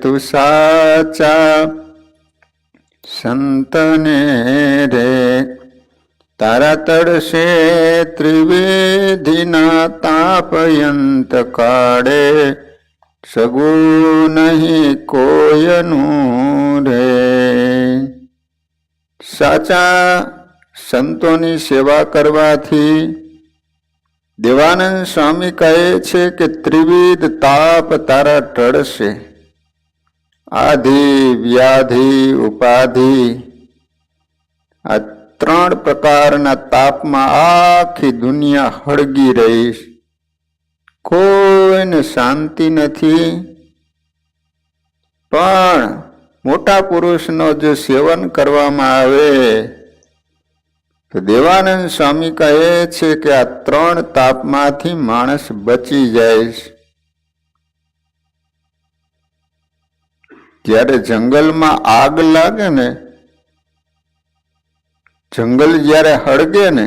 તું સાચા સંતને રે તારા તડશે ત્રિવેદીના તાપયંત કાળે સગું નહીં કોયનું રે। સાચા સંતોની સેવા કરવાથી દેવાનંદ સ્વામી કહે છે કે ત્રિવિધ તાપ તારા ટળશે। આધિ વ્યાધિ ઉપાધિ આ ત્રણ પ્રકારના તાપમાં આખી દુનિયા હળગી રહીશ, કોઈને શાંતિ નથી। પણ મોટા પુરુષનો જો સેવન કરવામાં આવે તો દેવાનંદ સ્વામી કહે છે કે આ ત્રણ તાપમાંથી માણસ બચી જાય છે। જ્યારે જંગલમાં આગ લાગે ને, જંગલ જ્યારે હળગે ને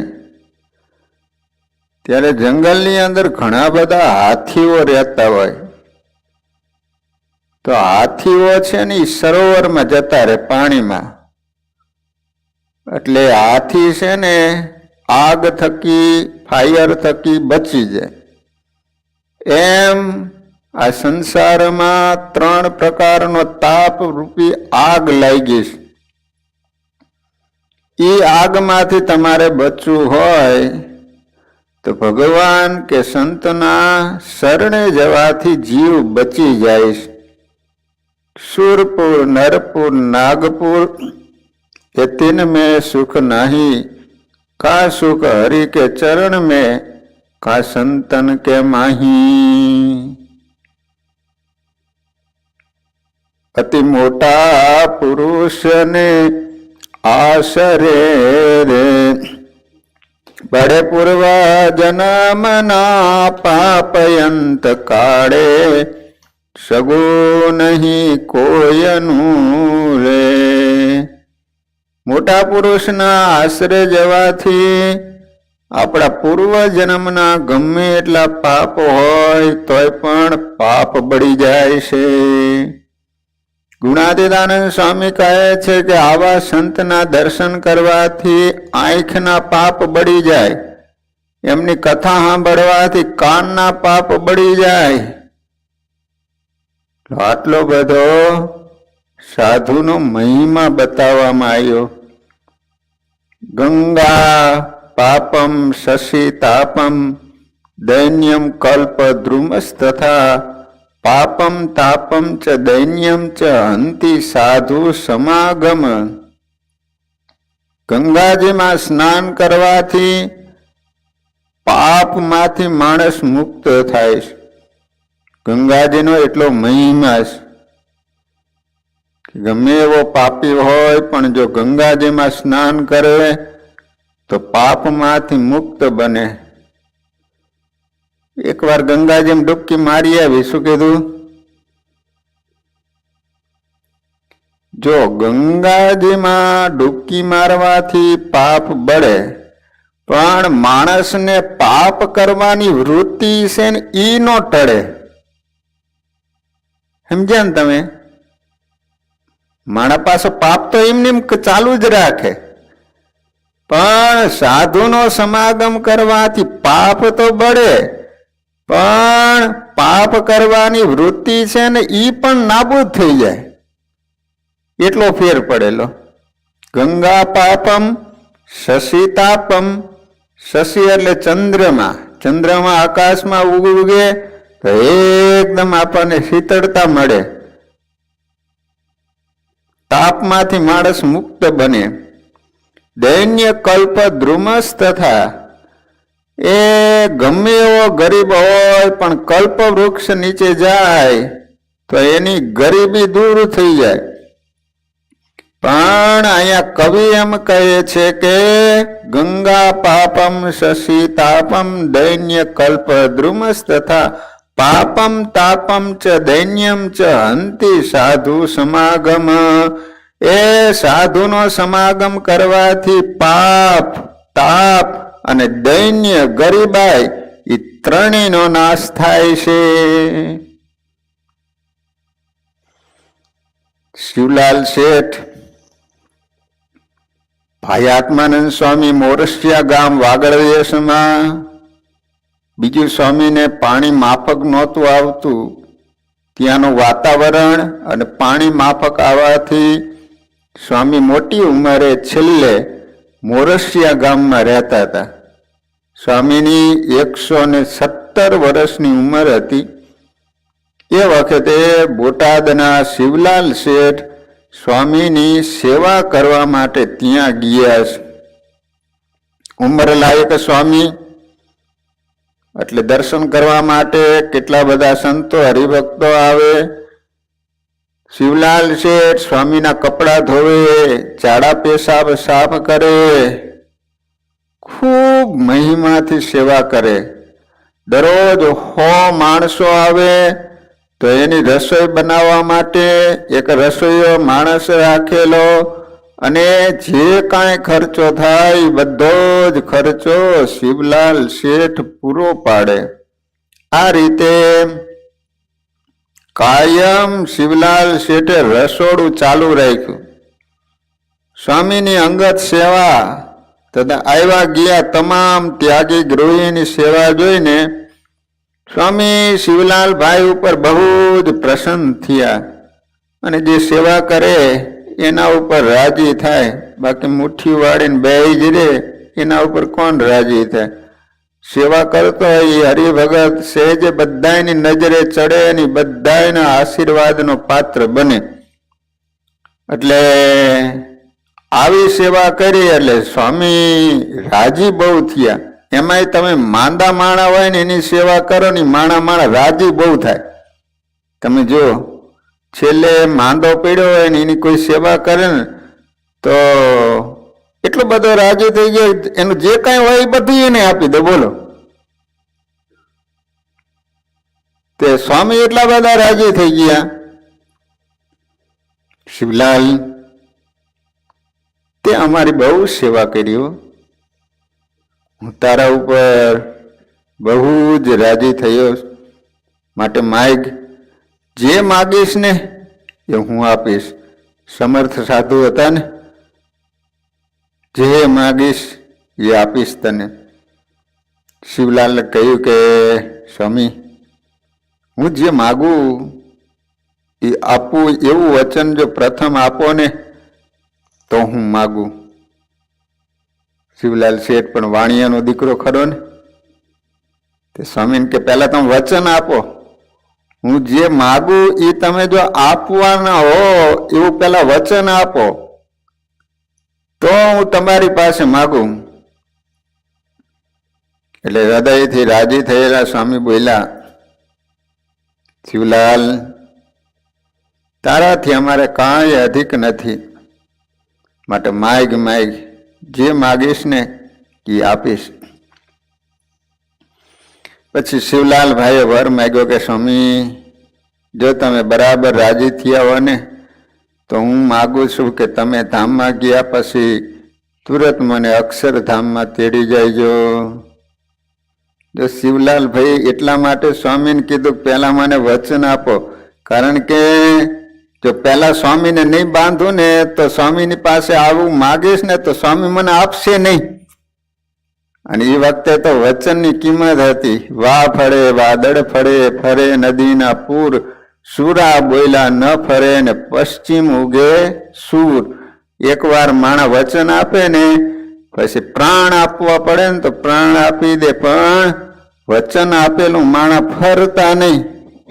ત્યારે જંગલની અંદર ઘણા બધા હાથીઓ રહેતા હોય, તો હાથીઓ છે ને એ સરોવરમાં જતા રહે પાણીમાં, એટલે હાથી છે ને આગ થકી ફાયર થકી બચી જાય। એમ આ સંસારમાં ત્રણ પ્રકારનો તાપ રૂપી આગ લાગી છે। એ આગમાંથી તમારે બચવું હોય તો ભગવાન કે સંતના શરણે જવાથી જીવ બચી જાય છે। સુરપુર નરપુર નાગપુર ये तीन में सुख नहीं, का सुख हरि के चरण में, का संतन के माही। अति मोटा पुरुष ने आसरे रे बड़े पूर्वा जन्मना पापयंत काड़े सगो नहीं कोयनु रे। મોટા પુરુષના આશરે જવાથી આપણા પૂર્વ જન્મના ગમે એટલા પાપ હોય તોય પણ પાપ બળી જાય છે। ગુણાતીતાનંદ સ્વામી કહે છે કે આવા સંતના દર્શન કરવાથી આંખના પાપ બળી જાય, એમની કથા સાંભળવાથી કાનના પાપ બળી જાય। આટલો બધો સાધુનો મહિમા બતાવવામાં આવ્યો। ગંગા પાપમ શશી તાપમ દૈન્યમ કલ્પ દ્રુમસ તથા પાપમ તાપમ ચ દૈન્યમ ચ હંતિ સાધુ સમાગમ। ગંગાજીમાં સ્નાન કરવાથી પાપમાંથી માણસ મુક્ત થાય છે। ગંગાજીનો એટલો મહિમા છે, ગમે એવો પાપી હોય પણ જો ગંગાજીમાં સ્નાન કરે તો પાપમાંથી મુક્ત બને। એકવાર ગંગાજીમાં ડૂબકી મારી આવી, શું કીધું? જો ગંગાજીમાં ડૂબકી મારવાથી પાપ બળે, પણ માણસને પાપ કરવાની વૃત્તિ છે ને ઈ નો ટળે। સમજ્યા ને તમે? મારા પાસે પાપ તો એમને ચાલુ જ રાખે, પણ સાધુનો સમાગમ કરવાથી પાપ તો બળે, પણ પાપ કરવાની વૃત્તિ છે ને ઈ પણ નાબૂદ થઈ જાય, એટલો ફેર પડેલો। ગંગા પાપમ શશી તાપમ, શશી એટલે ચંદ્રમા, ચંદ્રમા આકાશમાં ઉગે તો એકદમ આપણને શીતળતા મળે, તાપમાંથી માણસ મુક્ત બને। દૈન્ય કલ્પ દ્રુમસ તથા એ ગમે એવો ગરીબ હોય પણ કલ્પ વૃક્ષ નીચે જાય તો એની ગરીબી દૂર થઈ જાય। પણ અહીંયા કવિ એમ કહે છે કે ગંગા પાપમ શશી તાપમ દૈન્ય કલ્પ દ્રુમસ તથા પાપમ તાપમ ચ દૈન્યમ ચ હંતિ સાધુ સમાગમ। એ સાધુનો સમાગમ કરવાથી પાપ, તાપ અને દૈન્ય ગરીબાઈ એ ત્રણેયનો નાશ થાય છે। શિવલાલ શેઠ, ભાઈ આત્માનંદ સ્વામી મોરસિયા ગામ વાગડ દેશમાં. બીજું, સ્વામીને પાણી માફક નહોતું આવતું. ત્યાંનું વાતાવરણ અને પાણી માફક આવવાથી સ્વામી મોટી ઉંમરે છેલ્લે મોરસિયા ગામમાં રહેતા હતા. સ્વામીની 117 વર્ષની ઉંમર હતી. એ વખતે બોટાદના શિવલાલ શેઠ સ્વામીની સેવા કરવા માટે ત્યાં ગયા છે. ઉંમર લાયક સ્વામી એટલે દર્શન કરવા માટે કેટલા બધા સંતો હરિભક્તો આવે. શિવલાલ શેઠ સ્વામીના કપડા ધોવે, ઝાડા પેશાબ સાફ કરે, ખૂબ મહિમાથી સેવા કરે. દરરોજ 100 માણસો આવે તો એની રસોઈ બનાવવા માટે એક રસોઈયો માણસ રાખેલો, અને જે કાંઈ ખર્ચો થાય બધો જ ખર્ચો શિવલાલ શેઠ પૂરો પાડે. આ રીતે કાયમ શિવલાલ શેઠે રસોડું ચાલુ રાખ્યું. સ્વામીની અંગત સેવા તથા આવ્યા ગયા તમામ ત્યાગી ગૃહિણીની સેવા જોઈને સ્વામી શિવલાલભાઈ ઉપર બહુ જ પ્રસન્ન થયા, અને જે સેવા કરે એના ઉપર રાજી થાય. બાકી મુઠ્ઠી વાળીને બેહી જ રહે એના ઉપર કોણ રાજી થાય? સેવા કરતો હોય એ હરિભગત સહેજ બધાની નજરે ચડે અને બધાના આશીર્વાદનો પાત્ર બને. એટલે આવી સેવા કરી એટલે સ્વામી રાજી બહુ થયા. એમાંય તમે માંદા માણા હોય ને એની સેવા કરો ને માણા રાજી બહુ થાય. તમે જો છેલ્લે માંદો પડ્યો હોય ને એની કોઈ સેવા કરે ને તો એટલો બધો રાજી થઈ ગયો, એનું જે કાંઈ હોય એ બધું એને આપી દે. બોલો, તે સ્વામી એટલા બધા રાજી થઈ ગયા. શિવલાલ, તે અમારી બહુ સેવા કરી, હું તારા ઉપર બહુ જ રાજી થયો, માટે માગ, જે માગીશ ને એ હું આપીશ. સમર્થ સાધુ હતા ને, જે માગીશ એ આપીશ તને. શિવલાલે કહ્યું કે સ્વામી, હું જે માગું એ આપું એવું વચન જો પ્રથમ આપો ને તો હું માગું. શિવલાલ શેઠ પણ વાણિયાનો દીકરો ખરો ને, તે સ્વામીને કે પહેલા તમે વચન આપો, હું જે માગું એ તમે જો આપવાના હો એવું પહેલા વચન આપો તો હું તમારી પાસે માગું. એટલે હૃદયથી રાજી થયેલા સ્વામી બોલ્યા, શિવલાલ, તારાથી અમારે કાંઈ અધિક નથી, માટે માગ, જે માગીશ ને એ આપીશ. પછી શિવલાલ ભાઈએ વર માગ્યો કે સ્વામી, જો તમે બરાબર રાજી થયા હો ને તો હું માગું છું કે તમે ધામમાં ગયા પછી તુરત મને અક્ષરધામમાં તેડી જઈજો. જો શિવલાલ ભાઈ એટલા માટે સ્વામીને કીધું પહેલા મને વચન આપો, કારણ કે જો પહેલા સ્વામીને નહીં બાંધું ને તો સ્વામીની પાસે આવું માગીશ ને તો સ્વામી મને આપશે નહીં. અને એ વખતે તો વચનની કિંમત હતી. વાહ ફળે વાદળ ફળે, ફરે નદીના પૂર, સુરા બોયલા ન ફરે ને પશ્ચિમ ઉગે સૂર. એકવાર માણા વચન આપે ને પછી પ્રાણ આપવા પડે ને તો પ્રાણ આપી દે, પણ વચન આપેલું માણા ફરતા નહીં.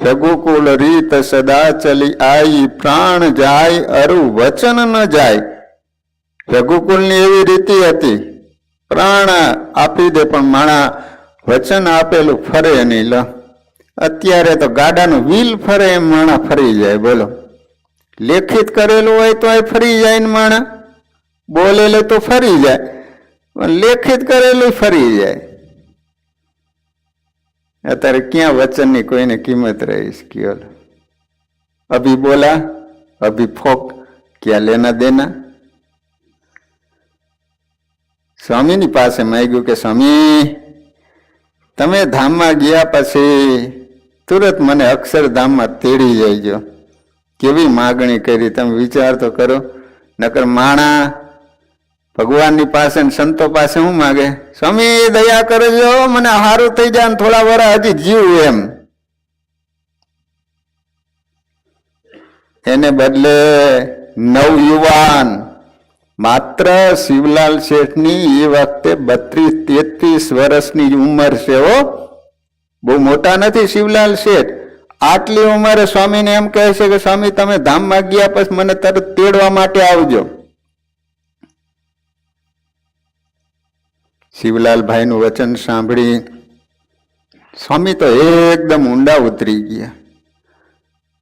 રઘુકુલ રીત સદા ચલી આઈ, પ્રાણ જાય અરુ વચન ન જાય. રઘુકુલની એવી રીતિ હતી, પ્રાણ આપી દે પણ માણા વચન આપેલું ફરે નહીં. અત્યારે તો ગાડાનું વ્હીલ ફરે એમ માણા ફરી જાય. બોલો, લેખિત કરેલું હોય તો એ ફરી જાય ને માણા, બોલેલું તો ફરી જાય, પણ લેખિત કરેલું ફરી જાય. અત્યારે ક્યાં વચનની કોઈને કિંમત રહીશ? કયો અભી બોલા અભી ફોક, ક્યાં લેના દેના. સ્વામીની પાસે માંગ્યું કે સ્વામી, તમે ધામમાં ગયા પછી તુરત મને અક્ષરધામમાં તેડી જઈજો. કેવી માગણી કરી, તમે વિચાર તો કરો. નકર માણા ભગવાનની પાસે ને સંતો પાસે શું માગે? સ્વામી દયા કરજો, મને સારું થઈ જાય ને થોડા વરા હજી જીવું એમ. એને બદલે નવયુવાન માત્ર શિવલાલ શેઠની એ વખતે 32-33 વર્ષની ઉંમર છે. હો, બહુ મોટા નથી શિવલાલ શેઠ. આટલી ઉંમરે સ્વામીને એમ કહે છે કે સ્વામી તમે ધામમાં ગયા પછી મને તરત તેડવા માટે આવજો. શિવલાલભાઈનું વચન સાંભળી સ્વામી તો એકદમ ઊંડા ઉતરી ગયા.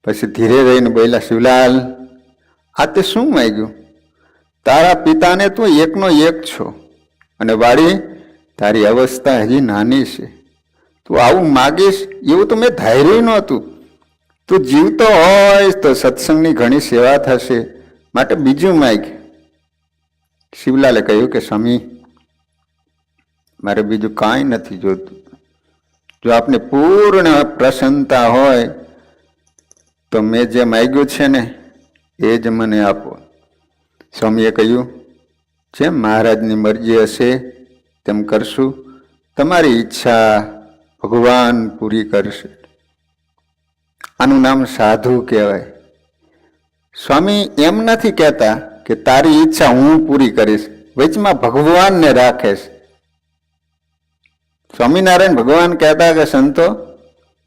પછી ધીરે રહીને બોલ્યા, શિવલાલ આ તે શું માંગ્યું? તારા પિતાને તું એકનો એક છો અને વાળી તારી અવસ્થા હજી નાની છે. તું આવું માગીશ એવું તો મેં ધાર્યું નહોતું. તું જીવતો હોય તો સત્સંગની ઘણી સેવા થશે, માટે બીજું માગ. શિવલાલે કહ્યું કે સ્વામી મારે બીજું કાંઈ નથી જોતું. જો આપને પૂર્ણ પ્રસન્નતા હોય તો મેં જે માગ્યું છે ને એ જ મને આપો. સ્વામીએ કહ્યું, જેમ મહારાજની મરજી હશે તેમ કરશું. તમારી ઈચ્છા ભગવાન પૂરી કરશે. આનું નામ સાધુ કહેવાય. સ્વામી એમ નથી કહેતા કે તારી ઈચ્છા હું પૂરી કરીશ, વચમાં ભગવાનને રાખે છે. સ્વામિનારાયણ ભગવાન કહેતા કે સંતો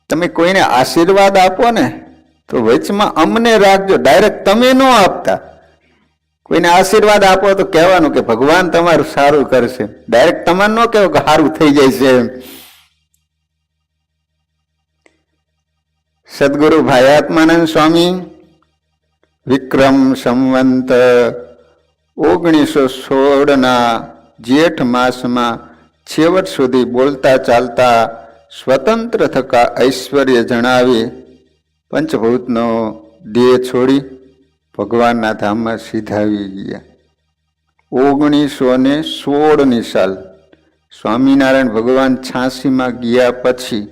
તમે કોઈને આશીર્વાદ આપો ને તો વચમાં અમને રાખજો, ડાયરેક્ટ તમે ન આપતા. કોઈને આશીર્વાદ આપો તો કહેવાનું કે ભગવાન તમારું સારું કરશે, ડાયરેક્ટ તમારે ન કહેવું કે સારું થઈ જાય છે એમ. સદગુરુ ભાયાત્માનંદ સ્વામી વિક્રમ સંવંત 1916 જેઠ માસમાં છેવટ સુધી બોલતા ચાલતા સ્વતંત્ર થકા ઐશ્વર્ય જણાવી પંચભૂતનો દેહ છોડી ભગવાનના ધામમાં સીધાવી ગયા. 1916 સાલ સ્વામિનારાયણ ભગવાન 86માં ગયા પછી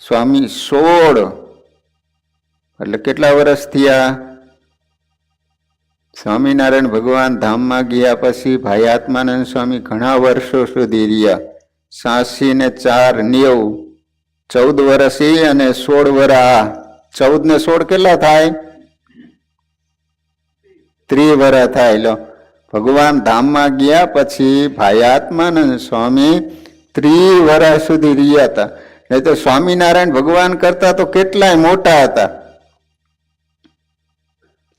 સ્વામી 16 એટલે કેટલા વર્ષ થયા? સ્વામિનારાયણ ભગવાન ધામમાં ગયા પછી ભાયાત્માનંદ સ્વામી ઘણા વર્ષો સુધી રહ્યા. 86 ને 4 90, 14 વર્ષ એ અને 16 વર્ષ. 14 ને 16 કેટલા થાય? 30 વર્ષ થાય. લો, ભગવાન ધામમાં ગયા પછી ભાયાત્માનંદ સ્વામી 30 વર્ષ સુધી રહ્યા હતા. નહીં તો સ્વામિનારાયણ ભગવાન કરતા તો કેટલાય મોટા હતા.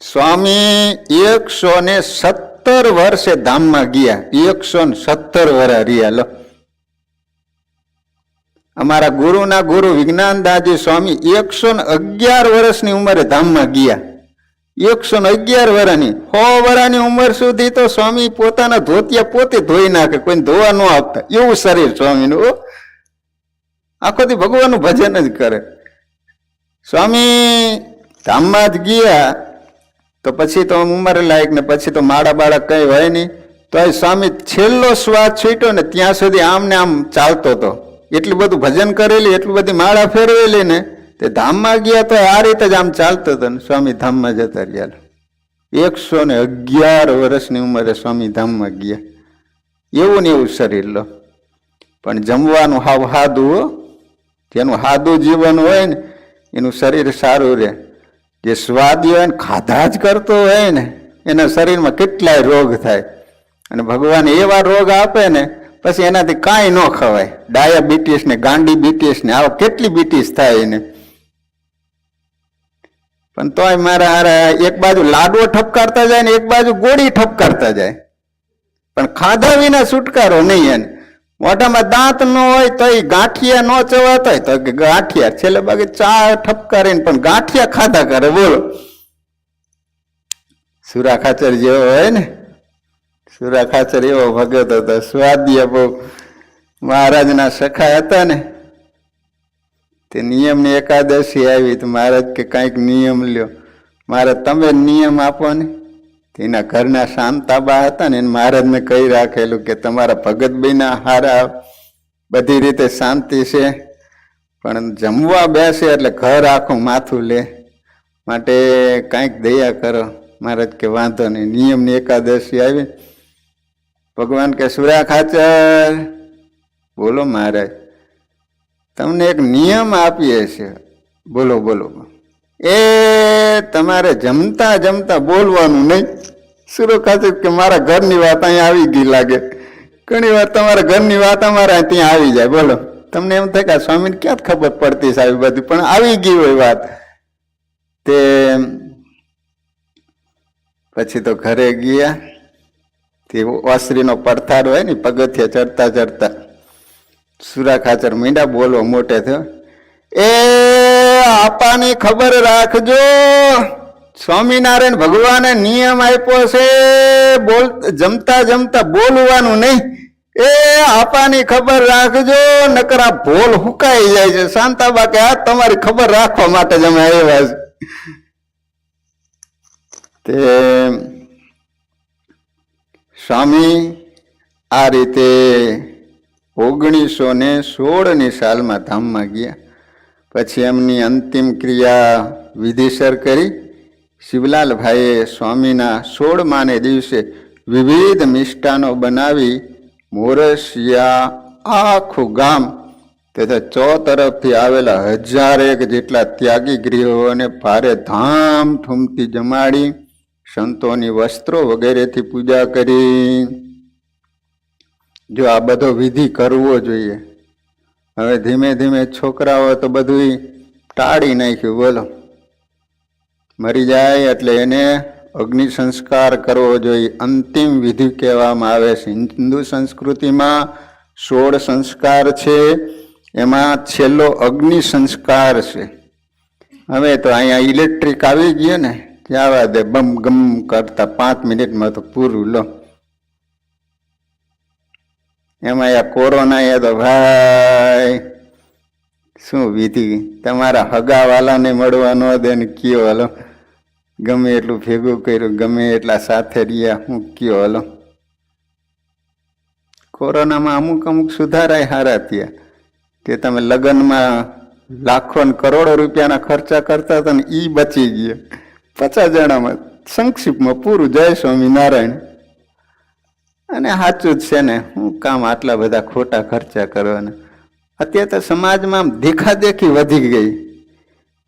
સ્વામી 117 વર્ષે ધામમાં ગયા. 117 વર્ષ રહ્યા. લો, અમારા ગુરુના ગુરુ વિજ્ઞાનદાસજી સ્વામી 111 વર્ષની ઉંમરે ધામમાં ગયા. 111 વર્ષની. 100 વર્ષની ઉંમર સુધી તો સ્વામી પોતાના ધોતિયા પોતે ધોઈ નાખે, કોઈને ધોવા ન આપતા. એવું શરીર સ્વામીનું. આખો દી ભગવાનનું ભજન જ કરે. સ્વામી ધામમાં જ ગયા તો પછી તો ઉંમર લાયક ને પછી તો માળા બાળા કઈ હોય નહીં. તો એ સ્વામી છેલ્લો શ્વાસ છૂટ્યો ને ત્યાં સુધી આમ ને આમ ચાલતો હતો. એટલું બધું ભજન કરેલી, એટલું બધી માળા ફેરવેલી ને તે ધામમાં ગયા તો આ રીતે જ આમ ચાલતો હતો ને સ્વામી ધામમાં જતા રહ્યા. 111 વર્ષની ઉંમરે સ્વામી ધામમાં ગયા. એવું ને એવું શરીર. લો, પણ જમવાનું હાવ હાદું. જેનું હાદું જીવન હોય ને એનું શરીર સારું રહે. જે સ્વાદી હોય ને ખાધા જ કરતો હોય ને એના શરીરમાં કેટલાય રોગ થાય. અને ભગવાન એવા રોગ આપે ને પછી એનાથી કાંઈ ન ખવાય. ડાયાબિટીસ ને ગાંડીબિટીસ ને આવા કેટલી બીટીસ થાય એને. પણ તોય મારા હારા એક બાજુ લાડવો ઠપકારતા જાય ને એક બાજુ ગોળી ઠપકારતા જાય, પણ ખાધા વિના છુટકારો નહીં. એને મોઢામાં દાંત ન હોય તો એ ગાંઠિયા ન ચવાતા હોય તો કે ગાંઠિયા, છેલ્લે બાકી ચા ઠપકારીને પણ ગાંઠિયા ખાધા કરે. બોલો, સુરા ખાચર જેવો હોય ને, સુરા ખાચર એવો ભગત હતો. સ્વાદીય બહુ. મહારાજના સખા હતા ને તે નિયમની એકાદશી આવી તો મહારાજ કે કાંઈક નિયમ લ્યો. મહારાજ તમે નિયમ આપો ને. તેના ઘરના શાંતાબા હતા ને એને મહારાજને કહી રાખેલું કે તમારા ભગત બેના હારા બધી રીતે શાંતિ છે, પણ જમવા બેસે એટલે ઘર આખું માથું લે. માટે કાંઈક દયા કરો. મહારાજ કે વાંધો નહીં. નિયમની એકાદશી આવી. ભગવાન કે સુરા ખાચર બોલો મહારાજ, તમને એક નિયમ આપીએ છે. બોલો બોલો. એ તમારે જમતા જમતા બોલવાનું નહીં. સુરો ખાચર કે મારા ઘરની વાત અહીંયા આવી ગઈ લાગે. ઘણી વાર તમારા ઘરની વાત અમારા ત્યાં આવી જાય. બોલો, તમને એમ થાય કે સ્વામીને ક્યાં ખબર પડતી છે આવી બધી, પણ આવી ગઈ હોય વાત. તે પછી તો ઘરે ગયા. તે ઓસરીનો પડથાર હોય ને, પગથિયા ચડતા ચડતા સુરા ખાચર મીંડા બોલવા મોટે થયો. એ આપાની ખબર રાખજો, સ્વામિનારાયણ ભગવાને નિયમ આપ્યો છે બોલ જમતા જમતા બોલવાનું નહીં. એ આપાની ખબર રાખજો, નકર આ ભોલ હુકાઈ જાય છે. શાંતાબા કે આ તમારી ખબર રાખવા માટે જ અમે આવ્યા છે. તે સ્વામી આ રીતે 1916ની સાલમાં ધામમાં ગયા. પછી એમની અંતિમ ક્રિયા વિધિસર કરી. શિવલાલભાઈએ સ્વામીના 16માને દિવસે વિવિધ મિષ્ટાનો બનાવી મોરસિયા આખું ગામ તથા ચોતરફથી આવેલા 1001 જેટલા ત્યાગી ગૃહોને ભારે ધામધૂમથી જમાડી સંતોની વસ્ત્રો વગેરેથી પૂજા કરી. જો આ બધો વિધિ કરવો જોઈએ. હવે ધીમે ધીમે છોકરાઓ તો બધું ટાળી નાખ્યું. બોલો, મરી જાય એટલે એને અગ્નિ સંસ્કાર કરવો જોઈએ. અંતિમ વિધિ કહેવામાં આવે છે. હિન્દુ સંસ્કૃતિમાં 16 સંસ્કાર છે, એમાં છેલ્લો અગ્નિ સંસ્કાર છે. હવે તો અહીંયા ઇલેક્ટ્રિક આવી ગયો ને, જવા દે, બમ ગમ કરતા 5 મિનિટમાં તો પૂરું. લો, એમાં આ કોરોના એ તો ભાઈ શું વિધિ, તમારા હગાવાલાને મળવા ન દે ને કયો હલો, ગમે એટલું ભેગું કર્યું, ગમે એટલા સાથે રહ્યા, હું કયો હલો. કોરોનામાં અમુક અમુક સુધારાય હારા થયા કે તમે લગ્નમાં લાખો ને કરોડો રૂપિયાના ખર્ચા કરતા હતા ને ઈ બચી ગયા. 50 જણામાં સંક્ષિપ્તમાં પૂરું. જય સ્વામિનારાયણ. અને સાચું જ છે ને, હું કામ આટલા બધા ખોટા ખર્ચા કરવાના. અત્યારે તો સમાજમાં દેખાદેખી વધી ગઈ.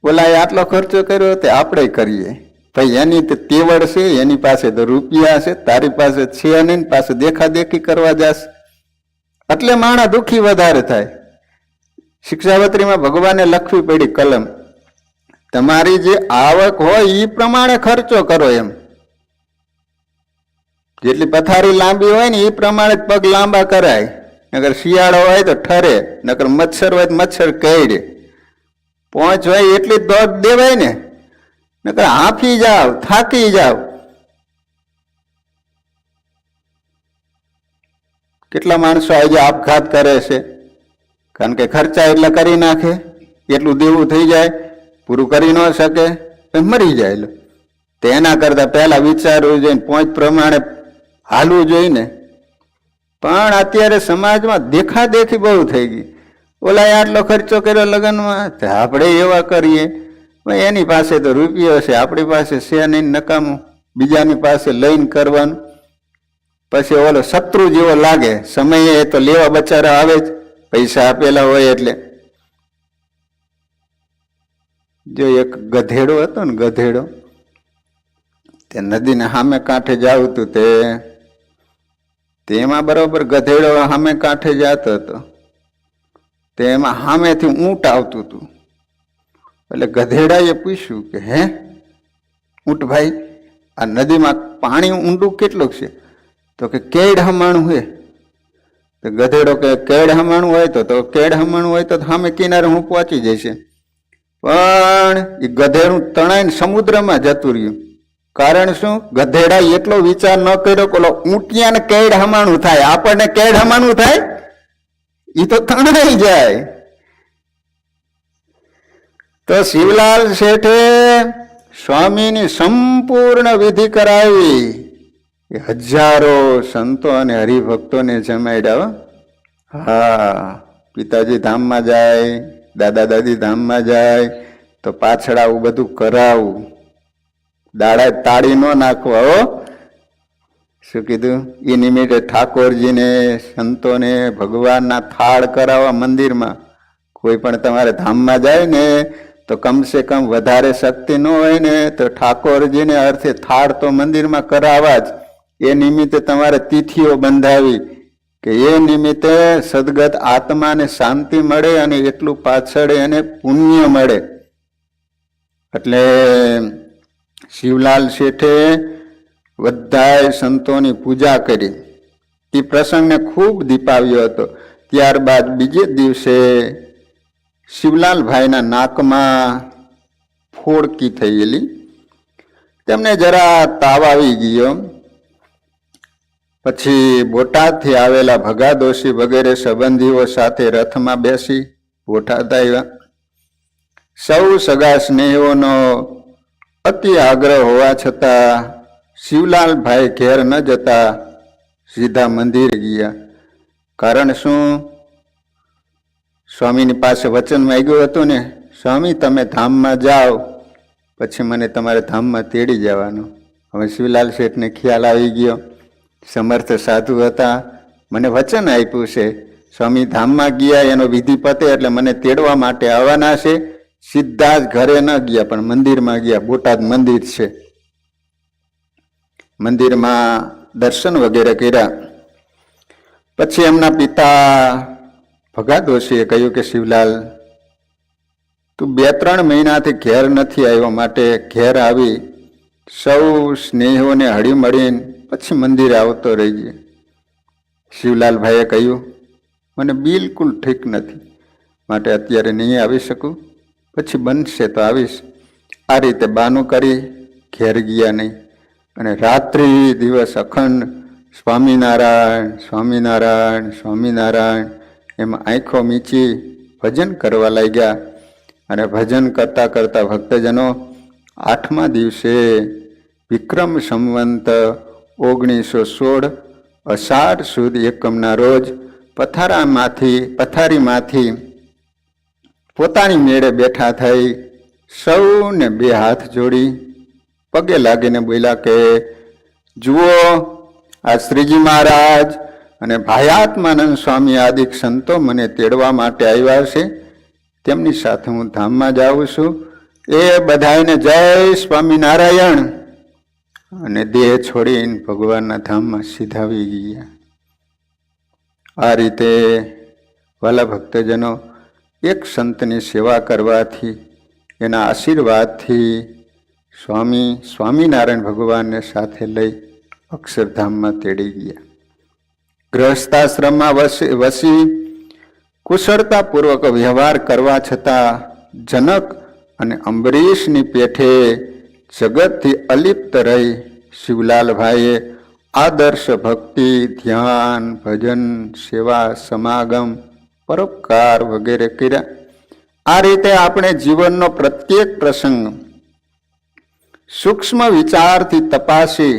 ઓલાએ આટલો ખર્ચો કર્યો તે આપણે કરીએ. ભાઈ એની તો તેવડ છે, એની પાસે તો રૂપિયા છે, તારી પાસે છે નહીં, પાસે દેખાદેખી કરવા જશે એટલે માણસ દુઃખી વધારે થાય. શિક્ષાવત્રીમાં ભગવાને લખવી પડી કલમ, તમારી જે આવક હોય એ પ્રમાણે ખર્ચો કરો. એમ જેટલી પથારી લાંબી હોય ને એ પ્રમાણે પગ લાંબા કરાય. નકર શિયાળો હોય તો ઠરે, નકર મચ્છર હોય તો મચ્છર કરડે. પહોંચ હોય એટલી જ દોડ દેવાય ને, નકર હાંફી જાવ, થાકી જાવ. કેટલા માણસો આજે આપઘાત કરે છે, કારણ કે ખર્ચા એટલા કરી નાખે, એટલું દેવું થઈ જાય, પૂરું કરી ન શકે, મરી જાય. તો એના કરતા પહેલા વિચારવું જોઈએ, પહોંચ પ્રમાણે હાલવું જોઈએ ને. પણ અત્યારે સમાજમાં દેખાદેખી બહુ થઈ ગઈ. ઓલાએ આટલો ખર્ચો કર્યો લગ્નમાં, આપણે એવા કરીએ. એની પાસે તો રૂપિયો છે, આપણી પાસે છે નહીં, નકામું બીજાની પાસે લઈને કરવાનું. પછી ઓલો શત્રુ જેવો લાગે. સમયે તો લેવા બચારા આવે જ, પૈસા આપેલા હોય એટલે. જો એક ગધેડો હતો ને, ગધેડો તે નદીને સામે કાંઠે જાવતું, તેમાં બરોબર ગધેડો સામે કાંઠે જતો હતો. તેમાં સામેથી ઊંટ આવતું હતું. એટલે ગધેડાએ પૂછ્યું કે હે ઊંટ ભાઈ, આ નદીમાં પાણી ઊંડું કેટલું છે? તો કે કેડ હમાણું હોય. તો ગધેડો કે કેડ હમાણું હોય તો કેડ હમાણું હોય તો સામે કિનારે હું પહોંચી જઈશ. પણ એ ગધેડું તણાઈને સમુદ્રમાં જતું રહ્યું. કારણ શું? ગધેડા એટલો વિચાર ન કર્યો કે ઊંટિયાને કેડ હમાણું થાય, આપણને કેડ હમાણું થાય, એ તો તણાઈ જાય. તો શિવલાલ શેઠે સ્વામીની સંપૂર્ણ વિધિ કરાવી. હજારો સંતો અને હરિભક્તોને જમાડ્યા. હા, પિતાજી ધામમાં જાય, દાદા દાદી ધામમાં જાય તો પાછળ આવું બધું કરાવું. દાડા તાળી ન નાખવા હો. શું કીધું? એ નિમિત્તે ઠાકોરજીને સંતોને ભગવાનના થાળ કરાવવા મંદિરમાં. કોઈ પણ તમારે ધામમાં જાય ને તો કમસે કમ વધારે શક્તિ ન હોય ને તો ઠાકોરજીને અર્થે થાળ તો મંદિરમાં કરાવવા જ. એ નિમિત્તે તમારે તિથિઓ બંધાવી કે એ નિમિત્તે સદગત આત્માને શાંતિ મળે અને એટલું પાછળ એને પુણ્ય મળે. એટલે શિવલાલ શેઠે બધાય સંતોની પૂજા કરી. એ પ્રસંગને ખૂબ દીપાવ્યો હતો. ત્યારબાદ બીજે દિવસે શિવલાલભાઈના નાકમાં ફોડકી થયેલી. તેમને જરા તાવ આવી ગયો. પછી બોટાદથી આવેલા ભગાદોશી વગેરે સંબંધીઓ સાથે રથમાં બેસી બોટાદ આવ્યા. સૌ સગા સ્નેહીઓનો અતિ આગ્રહ હોવા છતાં શિવલાલભાઈ ઘેર ન જતા સીધા મંદિર ગયા. કારણ શું? સ્વામીની પાસે વચન માંગ્યું હતું ને, સ્વામી તમે ધામમાં જાઓ પછી મને તમારે ધામમાં તેડી જવાનું. હવે શિવલાલ શેઠને ખ્યાલ આવી ગયો, સમર્થ સાધુ હતા, મને વચન આપ્યું છે સ્વામી ધામમાં ગયા એનો વિધિ પતે એટલે મને તેડવા માટે આવવાના છે. સીધા જ ઘરે ન ગયા પણ મંદિરમાં ગયા. બોટાદ મંદિર છે. મંદિરમાં દર્શન વગેરે કર્યા. પછી એમના પિતા ભગાદોશીએ કહ્યું કે શિવલાલ, તું 2-3 મહિનાથી ઘેર નથી આવ્યો, માટે ઘેર આવી સૌ સ્નેહીઓને હળી મળીને પછી મંદિરે આવતો રહીએ. શિવલાલભાઈએ કહ્યું, મને બિલકુલ ઠીક નથી, માટે અત્યારે નહીં આવી શકું, પછી બનશે તો આવીશ. આ રીતે બાનું કરી ઘેર ગયા નહીં અને રાત્રિ દિવસ અખંડ સ્વામિનારાયણ સ્વામિનારાયણ સ્વામિનારાયણ એમાં આંખો મીચી ભજન કરવા લાગ્યા. અને ભજન કરતા કરતા ભક્તજનો 8મા દિવસે વિક્રમ સંવંત 1916 અષાઢ સુદ એકમના રોજ પથારીમાંથી પોતાની મેળે બેઠા થઈ સૌને 2 હાથ જોડી પગે લાગીને બોલ્યા કે જુઓ, આ શ્રીજી મહારાજ અને ભાયાત્માનંદ સ્વામી આદિક સંતો મને તેડવા માટે આવ્યા છે. તેમની સાથે હું ધામમાં જાઉં છું. એ બધાને જય સ્વામિનારાયણ. અને દેહ છોડીને ભગવાનના ધામમાં સીધાવી ગયા. આ રીતે વાલા ભક્તજનો, એક સંતની સેવા કરવાથી, એના આશીર્વાદથી સ્વામિનારાયણ ભગવાનને સાથે લઈ અક્ષરધામમાં તેડી ગયા. ગૃહસ્થાશ્રમમાં વસી કુશળતાપૂર્વક વ્યવહાર કરવા છતાં જનક અને અંબરીશની પેઠે જગતથી અલિપ્ત રહી શિવલાલભાઈએ આદર્શ ભક્તિ, ધ્યાન, ભજન, સેવા, સમાગમ, પરોપકાર વગેરે કર્યા. આ રીતે આપણે જીવનનો પ્રત્યેક પ્રસંગ સૂક્ષ્મ વિચારથી તપાસી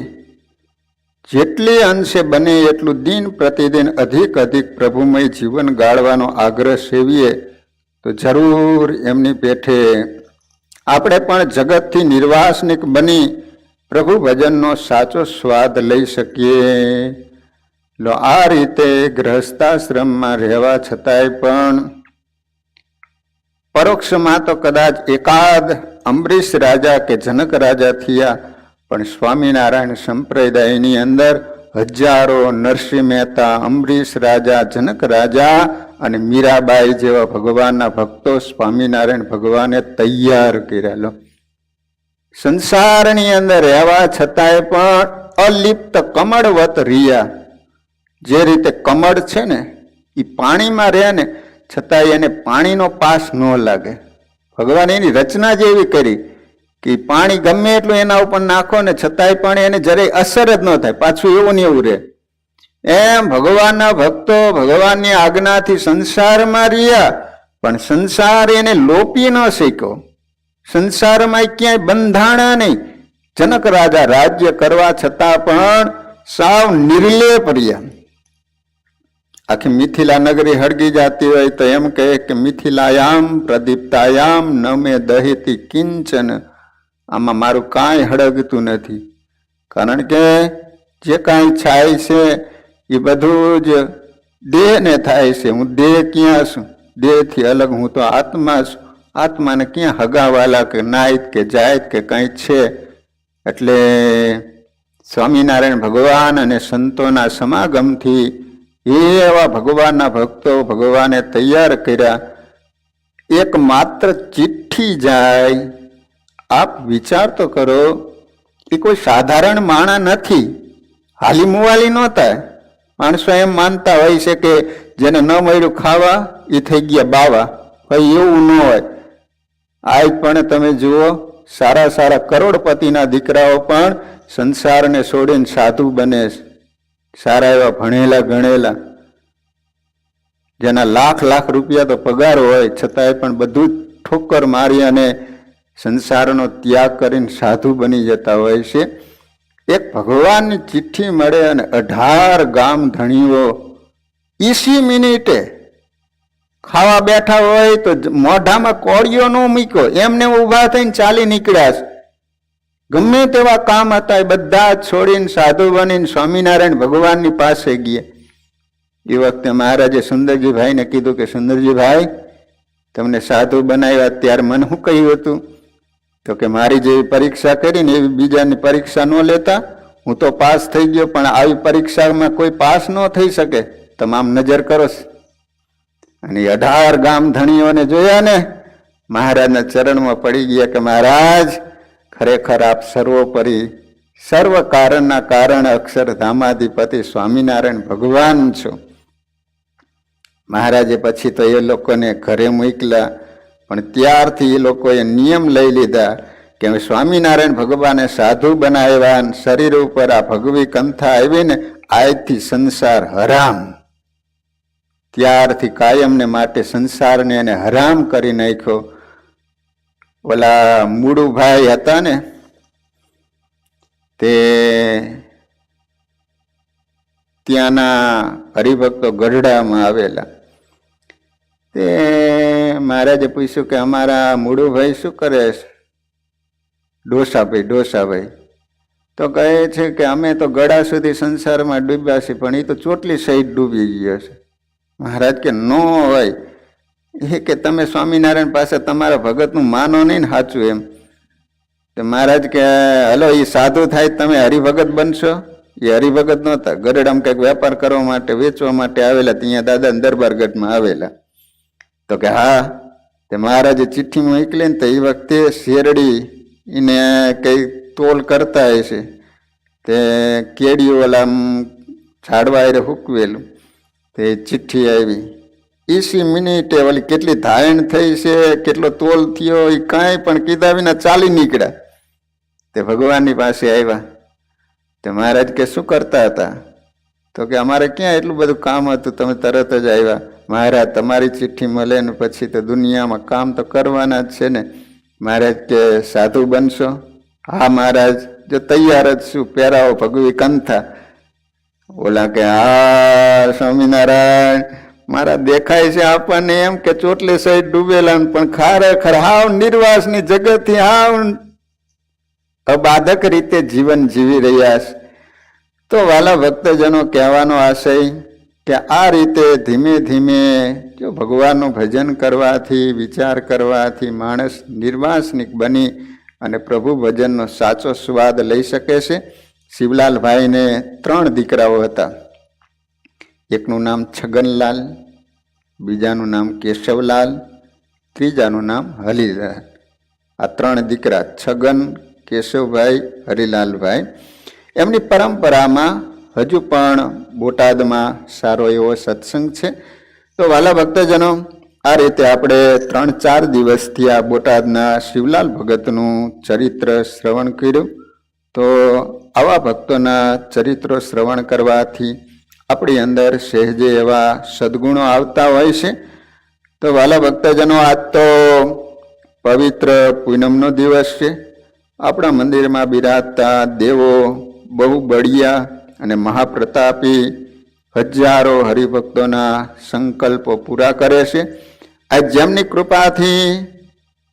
જેટલી અંશે બને એટલું દિન પ્રતિદિન અધિક પ્રભુમય જીવન ગાળવાનો આગ્રહ સેવીએ તો જરૂર એમની પેઠે આપણે પણ જગતથી નિર્વાસનિક બની પ્રભુ ભજનનો સાચો સ્વાદ લઈ શકીએ. આ રીતે ગ્રહસ્થાશ્રમમાં રહેવા છતાંય પણ પરોક્ષમાં તો કદાચ એકાદ અંબરીશ રાજા કે જનક રાજા થયા, પણ સ્વામિનારાયણ સંપ્રદાયની અંદર હજારો નરસિંહ મહેતા, અંબરીશ રાજા, જનક રાજા અને મીરાબાઈ જેવા ભગવાનના ભક્તો સ્વામિનારાયણ ભગવાને તૈયાર કર્યા. સંસારની અંદર રહેવા છતાંય પણ અલિપ્ત કમળવત રહ્યા. જે રીતે કમળ છે ને એ પાણીમાં રહે ને છતાંય એને પાણીનો પાસ ન લાગે. ભગવાન એની રચના જેવી કરી કે પાણી ગમે એટલું એના ઉપર નાખો ને છતાંય પણ એને જરાય અસર જ ન થાય, પાછું એવું ને એવું રહે. એમ ભગવાનના ભક્તો ભગવાનની આજ્ઞાથી સંસારમાં રહ્યા, પણ સંસાર એને લોપી ન શક્યો. સંસારમાં ક્યાંય બંધાણા નહીં. જનક રાજા રાજ્ય કરવા છતાં પણ સાવ નિર્લેપ રહ્યા. આખી મિથિલા નગરી હળગી જતી હોય તો એમ કહે કે મિથિલાયામ પ્રદીપ્તાયામ ન મે દહેતી કિંચન આમાં મારું કાંઈ હળગતું નથી. કારણ કે જે કાંઈ થાય છે એ બધું જ દેહને થાય છે. હું દેહ ક્યાં છું? દેહથી અલગ હું તો આત્મા છું. આત્માને ક્યાં હગાવાલા કે નાયત કે જાયત કે કંઈ છે? એટલે સ્વામિનારાયણ ભગવાન અને સંતોના સમાગમથી એવા ભગવાનના ભક્તો ભગવાને તૈયાર કર્યા. એક માત્ર ચિઠ્ઠી જાય, આપ વિચાર તો કરો, એ કોઈ સાધારણ માણા નથી, હાલી મુવાલી નહોતા. માણસો એમ માનતા હોય છે કે જેને ન મળ્યું ખાવા એ થઈ ગયા બાવા. ભાઈ એવું ન હોય. આજ પણ તમે જુઓ, સારા સારા કરોડપતિના દીકરાઓ પણ સંસારને છોડીને સાધુ બને છે. સારા એવા ભણેલા ગણેલા, જેના લાખ લાખ રૂપિયા તો પગાર હોય, છતાંય પણ બધું જ ઠોકર મારી અને સંસારનો ત્યાગ કરીને સાધુ બની જતા હોય છે. એક ભગવાનની ચિઠ્ઠી મળે અને 18 ગામ ધણીઓ 20 મિનિટે ખાવા બેઠા હોય તો મોઢામાં કોળિયો ન મૂક્યો, એમને ઊભા થઈને ચાલી નીકળ્યા છે. ગમે તેવા કામ હતા એ બધા છોડીને સાધુ બનીને સ્વામિનારાયણ ભગવાનની પાસે ગયા. એ વખતે મહારાજે સુંદરજીભાઈને કીધું કે સુંદરજીભાઈ, તમને સાધુ બનાવ્યા ત્યારે મને શું કહ્યું હતું? તો કે મારી જેવી પરીક્ષા કરીને એવી બીજાની પરીક્ષા ન લેતા. હું તો પાસ થઈ ગયો, પણ આવી પરીક્ષામાં કોઈ પાસ ન થઈ શકે. તમામ નજર કરો. અને 18 ગામ ધણીઓને જોયા ને, મહારાજના ચરણમાં પડી ગયા કે મહારાજ, ખરેખર આપ સર્વોપરી સર્વ કારણના કારણ અક્ષરધામાધિપતિ સ્વામિનારાયણ ભગવાન છો. મહારાજે પછી તો એ લોકોને ઘરે મોકલ્યા, પણ ત્યારથી એ લોકોએ નિયમ લઈ લીધા કે સ્વામિનારાયણ ભગવાને સાધુ બનાવ્યા, શરીર ઉપર આ ભગવી કંથા આવીને આજથી સંસાર હરામ. ત્યારથી કાયમને માટે સંસારને એને હરામ કરી નાખ્યો. ઓલા મૂળુભાઈ હતા ને, તે ત્યાંના હરિભક્તો ગઢડામાં આવેલા. તે મહારાજે પૂછ્યું કે અમારા મૂળુભાઈ શું કરે છે? ડોસાભાઈ તો કહે છે કે અમે તો ગળા સુધી સંસારમાં ડૂબ્યા છીએ, પણ એ તો ચોટલી સહિત ડૂબી ગયો છે. મહારાજ કે ન હોય, એ કે તમે સ્વામિનારાયણ પાસે તમારા ભગતનું માનો નહીં ને સાચું એમ. તો મહારાજ કે હલો, એ સાધુ થાય તમે હરિભગત બનશો? એ હરિભગત નહોતા, ગરડામાં કંઈક વેપાર કરવા માટે વેચવા માટે આવેલા, ત્યાં દાદા દરબારગઢમાં આવેલા. તો કે હા. તે મહારાજે ચિઠ્ઠી મોકલી ને તો એ વખતે શેરડી એને કઈ તોલ કરતા હશે, તે કેડિયું ઓલા ઝાડવા એ હુકવેલું, તે ચિઠ્ઠી આવી. 20 મિનિટે ઓલી કેટલી ધાયણ થઈ છે, કેટલો તોલ થયો, એ કાંઈ પણ કીધા વિના ચાલી નીકળ્યા. તે ભગવાનની પાસે આવ્યા. તે મહારાજ કે શું કરતા હતા? તો કે અમારે ક્યાં એટલું બધું કામ હતું, તમે તરત જ આવ્યા. મહારાજ તમારી ચિઠ્ઠી મળે ને પછી તો દુનિયામાં કામ તો કરવાના જ છે ને. મહારાજ કે સાધુ બનશો? હા મહારાજ, જો તૈયાર જ છું, પહેરાવો ભગવી કંથા. ઓલા કે હા સ્વામિનારાયણ, મારા દેખાય છે આપણને એમ કે ચોટલી સહિત ડૂબેલા, પણ ખરેખર હાવ નિર્વાસની જગતથી હાવ અબાધક રીતે જીવન જીવી રહ્યા છે. તો વાલા ભક્તજનો, કહેવાનો આશય કે આ રીતે ધીમે ધીમે જો ભગવાનનું ભજન કરવાથી, વિચાર કરવાથી માણસ નિર્વાસનિક બની અને પ્રભુ ભજનનો સાચો સ્વાદ લઈ શકે છે. શિવલાલભાઈને 3 દીકરાઓ હતા. એકનું નામ છગનલાલ, બીજાનું નામ કેશવલાલ, ત્રીજાનું નામ હરિલાલ. આ 3 દીકરા, છગન, કેશવભાઈ, હરિલાલભાઈ. એમની પરંપરામાં હજુ પણ બોટાદમાં સારો એવો સત્સંગ છે. તો વાલા ભક્તજનો, આ રીતે આપણે 3-4 દિવસથી આ બોટાદના શિવલાલ ભગતનું ચરિત્ર શ્રવણ કર્યું. તો આવા ભક્તોના ચરિત્રો શ્રવણ કરવાથી આપણી અંદર સહેજે એવા સદગુણો આવતા હોય છે. તો વાલા ભક્તજનો, આજ તો પવિત્ર પૂનમનો દિવસ છે. આપણા મંદિરમાં બિરાજતા દેવો બહુ બળિયા અને મહાપ્રતાપી હજારો હરિભક્તોના સંકલ્પો પૂરા કરે છે. આ જેમની કૃપાથી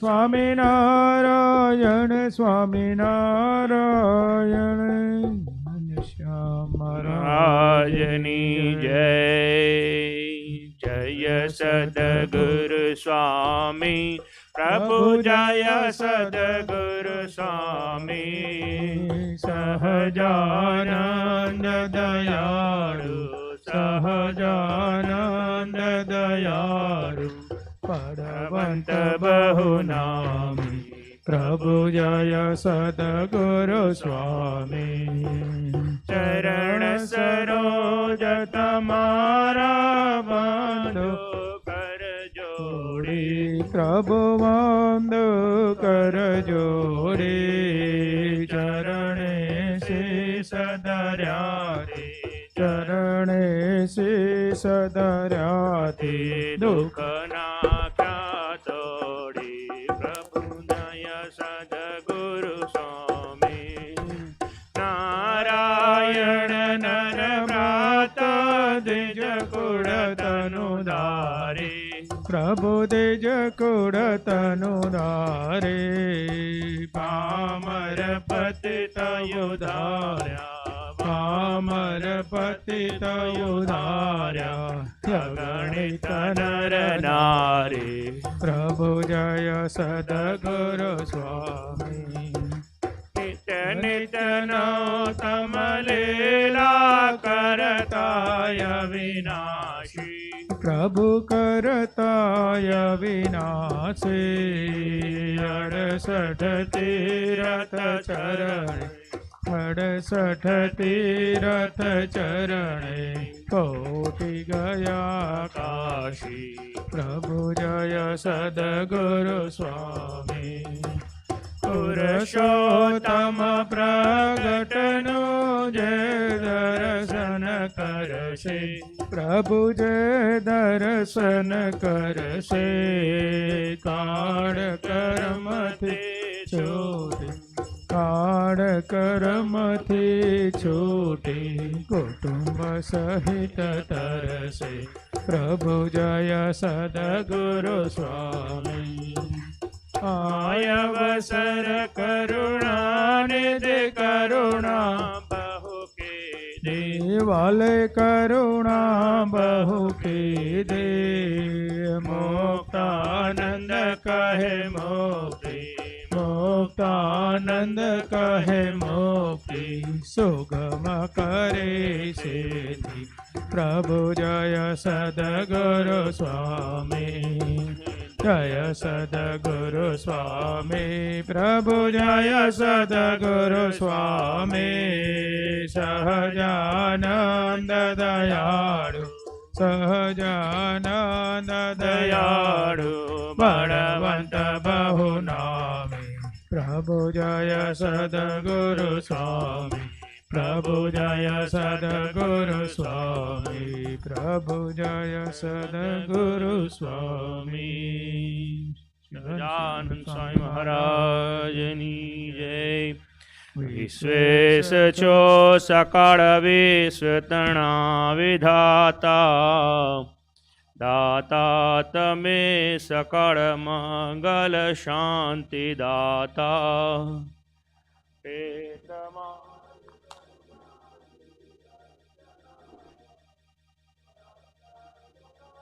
સ્વામિનારાયણ સ્વામિનારાયણ શ્યામ મહારાજની જય. જય સદગુરુ સ્વામી પ્રભુ જય સદગુરુ સ્વામી. સહજાનંદ દયાળુ સહજાનંદ દયાળુ પદવંત બહુ નામી પ્રભુ જય સદગુરુ સ્વામી. ચરણ સરોજ તમારા બંધો કર જોડી. પ્રભુ વંદ કર જોડી. ચરણે શીશ ધર્યાથી ચરણે શીશ ધર્યાથી દુઃખ નાખ્યા તોડી. પ્રભુ દય સદગુરુ સ્વામી. નારાયણ નર વ્રત દ્વિજ કુળ તનુ ધારી. પ્રભુ દેજ કુળ તનુ ધારે. પામર પતિત ઉધાર્યા. પામર પતિત ઉધાર્યા ગણિત નર નારી. પ્રભુ જય સદગુરુ સ્વામી. નિત્ય નિત્ય નૌતમ લીલા કરતાય વિનાશી. પ્રભુ કરતાય વિનાશી. 68 તીરથ ચરણે 68 તીરથ ચરણે કોટી ગયા કાશી. પ્રભુ જય સદગુરુ સ્વામી. પુરુષોત્તમ પ્રગટનું જે દર્શન કરશે. પ્રભુ જે દર્શન કરશે. કાળ કર્મથી છૂટી કાળ કર્મથી છૂટી કુટુંબ સહિત તરસે. પ્રભુ જય સદગુરુ સ્વામી. આયવસર કરુણા નિધિ કરુણા બહુ કે દેવાલય કરુણા બહુ કીધે. મુક્તાનંદ કહે મોક્તિ. મુક્તાનંદ કહે મુક્તિ. સુગમ કરે સિદ્ધિ. પ્રભુ જય સદગુરુ સ્વામી. જય સદગુરુ સ્વામી. પ્રભુ જય સદગુરુ સ્વામી. સહજાનંદ દયાળુ સહજાનંદ દયાળુ બળવંત બહુ નામી. પ્રભુ જય સદગુરુ સ્વામી. પ્રભુ જય સદગુરુ સ્વામી. પ્રભુ જય સદગુરુ સ્વામી. સહજાનંદ સ્વામી મહારાજની જય. વિશ્વેશ છો સકાળ વિશ્વતણા વિધાતા. દાતા તમે સકાળ મંગલ શાંતિ દાતા.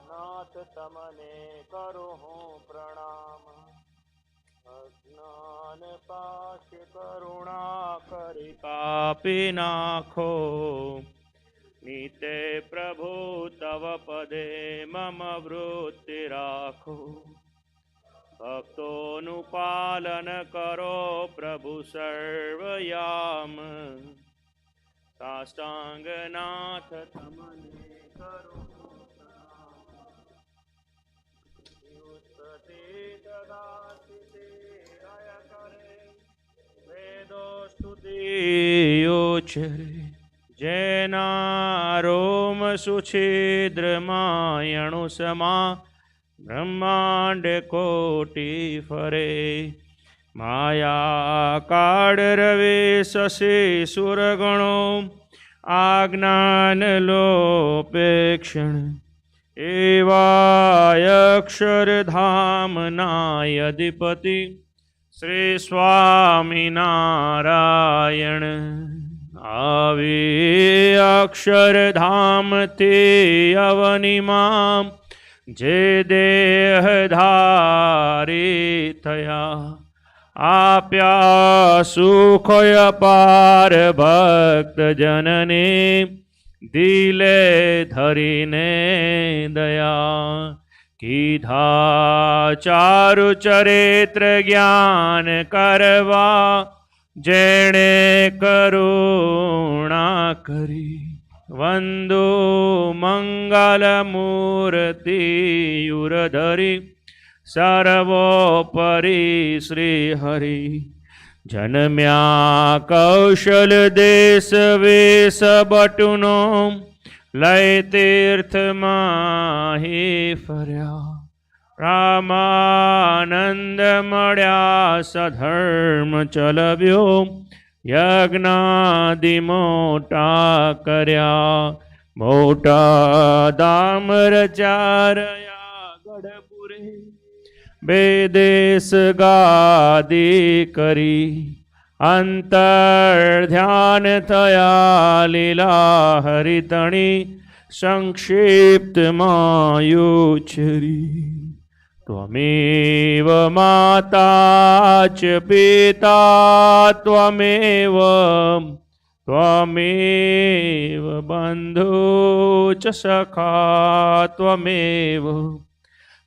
નાથ તમને કરું હું પ્રણામ. અજ્ઞાન પાશ કરુણા કરી કાપી નાખો. નીતે પ્રભુ તવ પદે મમ વૃત્તિ રાખો. ભક્તોનું પાલન કરો પ્રભુ સર્વયામ. સાષ્ટાંગનાથ તમને કરું જેના રોમ સુછિદ્રમાયણુ સમા. બ્રહ્માંડ કોટી ફરે. માયા કાળ રવિ શશી સુરગણો. આજ્ઞાન લોપેક્ષણ એવાય અક્ષરધામના અધિપતિ શ્રી સ્વામિનારાયણ. આવી અક્ષરધામ તે અવનિમાં જે દેહધારી થયા, આપ્યા સુખય પાર ભક્ત જનને, દિલે ધરીને દયા. કીધા ચારુ ચરિત્ર જ્ઞાન કરવા, જેણે કરુણા કરી. વંદો મંગલ મૂર્તિ યુરધરી, સર્વોપરી શ્રી હરિ. જન્મ્યા કૌશલ દેશ વેશ બટુનો, લય તીર્થમાં હે ફર્યા. રામાનંદ મળ્યા સધર્મ ચલવ્યો, યજ્ઞાદિ મોટા કર્યા. મોટા ધામ રચારયા ગઢપુરે, બે દેશ ગાદી કરી. અંતર ધ્યાન થયા લીલા હરિતણી, સંક્ષિપ્તમાં યુછરી. ત્વમેવ માતા ચ પિતા ત્વમેવ, ત્વમેવ બંધુ ચ સખા ત્વમેવ,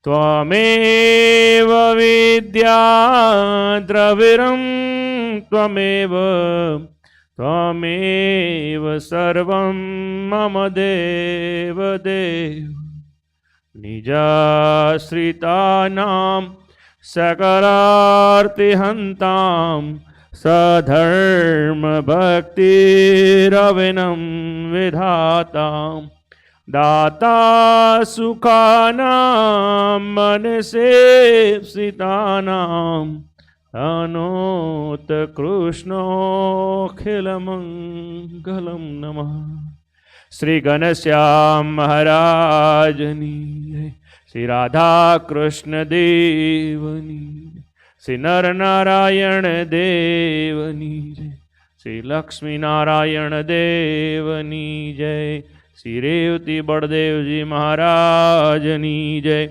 ત્વમેવ વિદ્યા દ્રવિણં ત્વમેવ, ત્વમેવ સર્વં મમ દેવ દેવ. નિજાશ્રિતાનાં સકલાર્તિહંતાં, સધર્મ ભક્તિરવિનં વિધાતાં. દાતા સુખાનાં મનસેપ્સિતાનાં, તનોત કૃષ્ણોખિલમંગલમ નમઃ. શ્રી ઘનશ્યામ મહારાજની જય. શ્રી રાધા કૃષ્ણ દેવની, શ્રી નરનારાયણ દેવની જય. શ્રી લક્ષ્મી નારાયણ દેવની જય. શ્રી રેવતી બળદેવજી મહારાજની જય.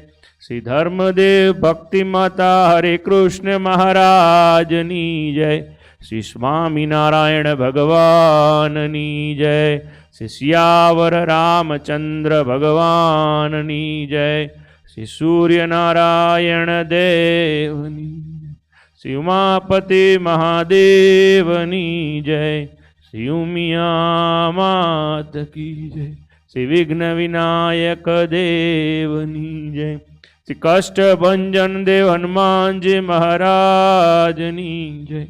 શ્રી ધર્મદેવ ભક્તિ માતા હરે કૃષ્ણ મહારાજની જય. શ્રી સ્વામિનારાયણ ભગવાનની જય. શ્રી સિયાવર રામચંદ્ર ભગવાનની જય. શ્રી સૂર્યનારાયણ દેવની, શ્રી ઉમાપતિ મહાદેવની જય. શ્રી ઉમિયા માત કી જય. શ્રી વિઘ્ન વિનાયક દેવની જય. શ્રી કષ્ટભંજન દેવ હનુમાનજી મહારાજની જય.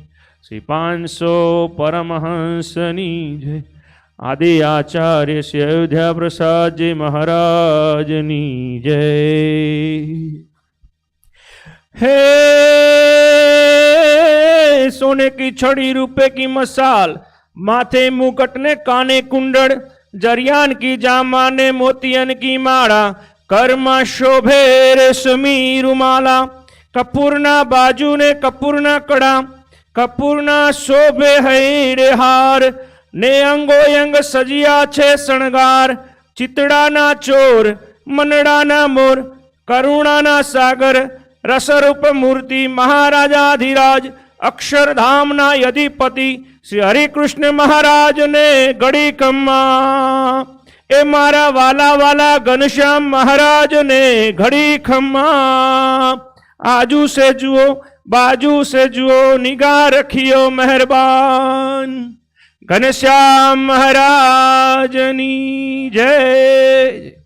શ્રી 500 પરમહંસની જય. આદિ આચાર્ય શ્રી અયોધ્યા પ્રસાદજી મહારાજની જય. હે सोने की छड़ी रुपए की मसाल, माथे मुकुट ने काने कुंडल, जरियान की जामा ने मोतियन की माड़ा, कर्मा शोभे रेशमी रुमाला. कपूरना बाजू ने कपूरना कड़ा, कपूरना शोभे है हार ने अंगो अंग सजिया छे शणगार. चितड़ाना चोर मनड़ाना मोर, करुणाना सागर, रसरूप मूर्ति महाराजाधिराज, अक्षरधामना अधिपति श्री हरिकृष्ण महाराज ने घड़ी खम्मा. ए मारा वाला वाला घनश्याम महाराज ने घड़ी खम्मा. आजू से जुओ बाजू से जुओ, निगाह रखियो मेहरबान. घनश्याम महाराजनी जय.